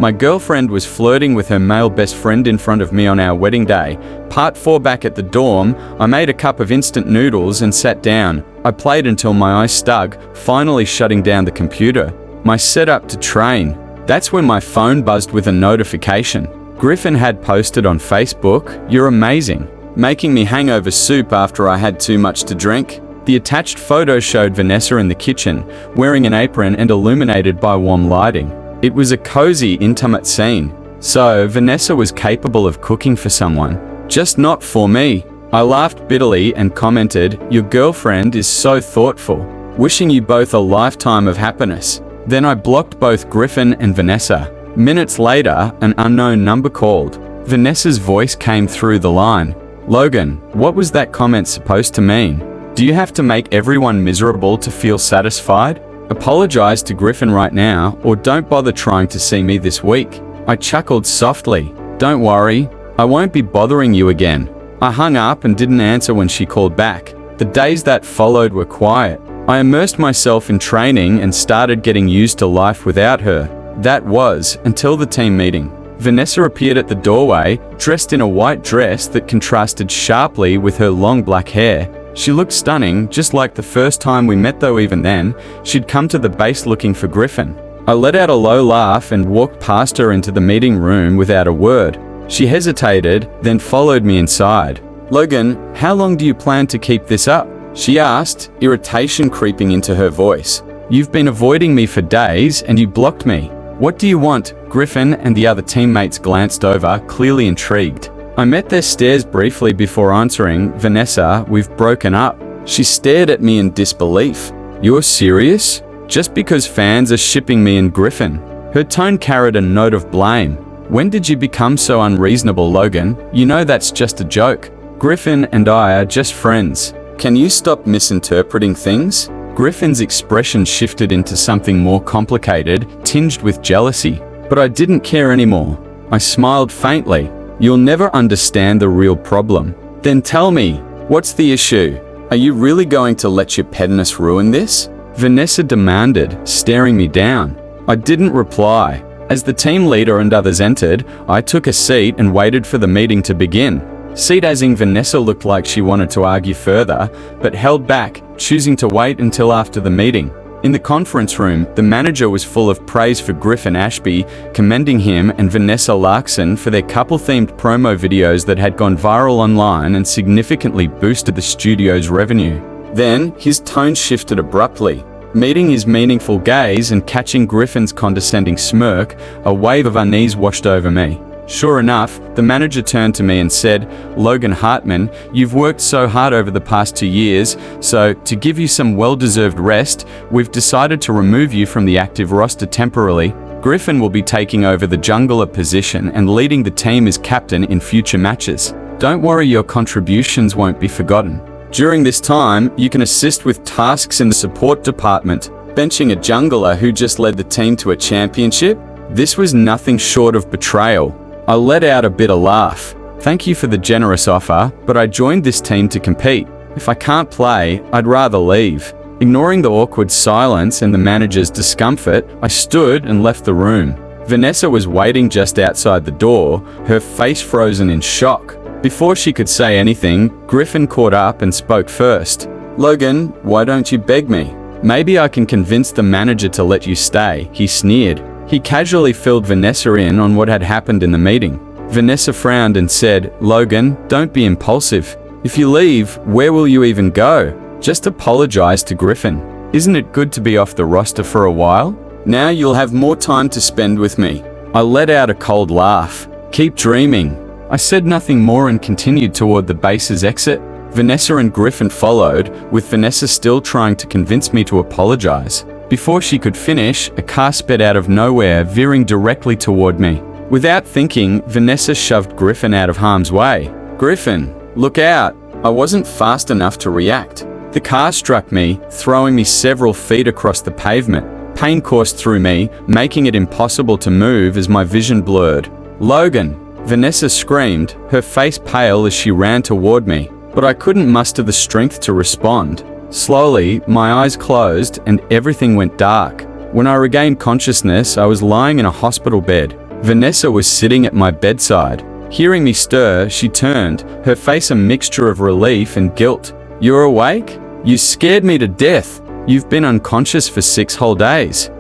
My girlfriend was flirting with her male best friend in front of me on our wedding day. Part 4 back at the dorm, I made a cup of instant noodles and sat down. I played until my eyes stug, finally shutting down the computer. My setup to train. That's when my phone buzzed with a notification. Griffin had posted on Facebook, "You're amazing," making me hangover soup after I had too much to drink. The attached photo showed Vanessa in the kitchen, wearing an apron and illuminated by warm lighting. It was a cozy, intimate scene. So, Vanessa was capable of cooking for someone. Just not for me. I laughed bitterly and commented, "Your girlfriend is so thoughtful. Wishing you both a lifetime of happiness." Then I blocked both Griffin and Vanessa. Minutes later, an unknown number called. Vanessa's voice came through the line. "Logan, what was that comment supposed to mean? Do you have to make everyone miserable to feel satisfied? Apologize to Griffin right now, or don't bother trying to see me this week." I chuckled softly. "Don't worry, I won't be bothering you again." I hung up and didn't answer when she called back. The days that followed were quiet. I immersed myself in training and started getting used to life without her. That was, until the team meeting. Vanessa appeared at the doorway, dressed in a white dress that contrasted sharply with her long black hair. She looked stunning, just like the first time we met, though even then, she'd come to the base looking for Griffin. I let out a low laugh and walked past her into the meeting room without a word. She hesitated, then followed me inside. "Logan, how long do you plan to keep this up?" she asked, irritation creeping into her voice. "You've been avoiding me for days and you blocked me. What do you want?" Griffin and the other teammates glanced over, clearly intrigued. I met their stares briefly before answering, "Vanessa, we've broken up." She stared at me in disbelief. "You're serious? Just because fans are shipping me and Griffin?" Her tone carried a note of blame. "When did you become so unreasonable, Logan? You know that's just a joke. Griffin and I are just friends. Can you stop misinterpreting things?" Griffin's expression shifted into something more complicated, tinged with jealousy. But I didn't care anymore. I smiled faintly. "You'll never understand the real problem." "Then tell me, what's the issue? Are you really going to let your pettiness ruin this?" Vanessa demanded, staring me down. I didn't reply. As the team leader and others entered, I took a seat and waited for the meeting to begin. Seat-azing Vanessa looked like she wanted to argue further, but held back, choosing to wait until after the meeting. In the conference room, the manager was full of praise for Griffin Ashby, commending him and Vanessa Larkson for their couple-themed promo videos that had gone viral online and significantly boosted the studio's revenue. Then, his tone shifted abruptly. Meeting his meaningful gaze and catching Griffin's condescending smirk, a wave of unease washed over me. Sure enough, the manager turned to me and said, "Logan Hartman, you've worked so hard over the past 2 years, so to give you some well-deserved rest, we've decided to remove you from the active roster temporarily. Griffin will be taking over the jungler position and leading the team as captain in future matches. Don't worry, your contributions won't be forgotten. During this time, you can assist with tasks in the support department." Benching a jungler who just led the team to a championship? This was nothing short of betrayal. I let out a bitter laugh. "Thank you for the generous offer, but I joined this team to compete. If I can't play, I'd rather leave." Ignoring the awkward silence and the manager's discomfort, I stood and left the room. Vanessa was waiting just outside the door, her face frozen in shock. Before she could say anything, Griffin caught up and spoke first. "Logan, why don't you beg me? Maybe I can convince the manager to let you stay," he sneered. He casually filled Vanessa in on what had happened in the meeting. Vanessa frowned and said, "Logan, don't be impulsive. If you leave, where will you even go? Just apologize to Griffin. Isn't it good to be off the roster for a while? Now you'll have more time to spend with me." I let out a cold laugh. "Keep dreaming." I said nothing more and continued toward the base's exit. Vanessa and Griffin followed, with Vanessa still trying to convince me to apologize. Before she could finish, a car sped out of nowhere, veering directly toward me. Without thinking, Vanessa shoved Griffin out of harm's way. "Griffin, look out!" I wasn't fast enough to react. The car struck me, throwing me several feet across the pavement. Pain coursed through me, making it impossible to move as my vision blurred. "Logan!" Vanessa screamed, her face pale as she ran toward me, but I couldn't muster the strength to respond. Slowly, my eyes closed and everything went dark. When I regained consciousness, I was lying in a hospital bed. Vanessa was sitting at my bedside. Hearing me stir, she turned, her face a mixture of relief and guilt. "You're awake? You scared me to death. You've been unconscious for 6 whole days."